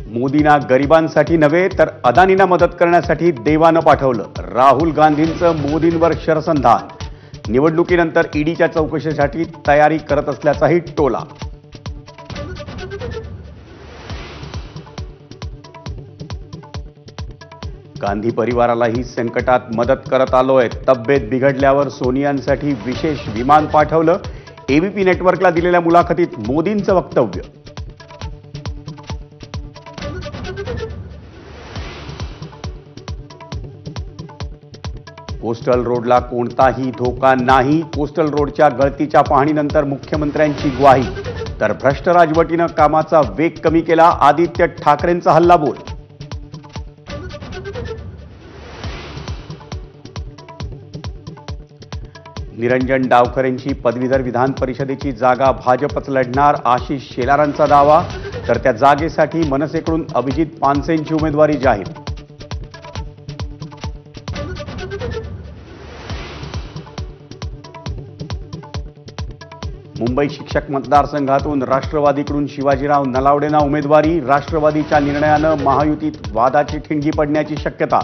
मोदींना गरिबांसाठी नव्हे तर अदानींना मदत करण्यासाठी देवानं पाठवलं. राहुल गांधींचं मोदींवर शरसंधान. निवडणुकीनंतर ईडीच्या चौकशीसाठी तयारी करत असल्याचाही टोला. गांधी परिवारालाही संकटात मदत करत आलोय. तब्येत बिघडल्यावर सोनियांसाठी विशेष विमान पाठवलं. एबीपी नेटवर्कला दिलेल्या मुलाखतीत मोदींचं वक्तव्य. कोस्टल रोडला कोणताही धोका नाही. कोस्टल रोडच्या गळतीच्या पाहणीनंतर मुख्यमंत्र्यांची ग्वाही. तर भ्रष्ट राजवटीनं कामाचा वेग कमी केला. आदित्य ठाकरेंचा हल्लाबोल. निरंजन डावखरेंची पदवीधर विधान परिषदेची जागा भाजपच लढणार. आशिष शेलारांचा दावा. तर त्या जागेसाठी मनसेकडून अभिजित पानसेंची उमेदवारी जाहीर. मुंबई शिक्षक मतदारसंघातून राष्ट्रवादीकडून शिवाजीराव नलावडेंना उमेदवारी. राष्ट्रवादीच्या निर्णयानं महायुतीत वादाची ठिणगी पडण्याची शक्यता.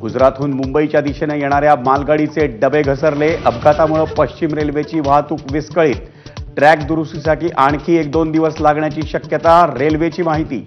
गुजरातहून मुंबईच्या दिशेने येणाऱ्या मालगाडीचे डबे घसरले. अपघातामुळे पश्चिम रेल्वेची वाहतूक विस्कळीत. ट्रॅक दुरुस्तीसाठी आणखी 1-2 दिवस लागण्याची शक्यता. रेल्वेची माहिती.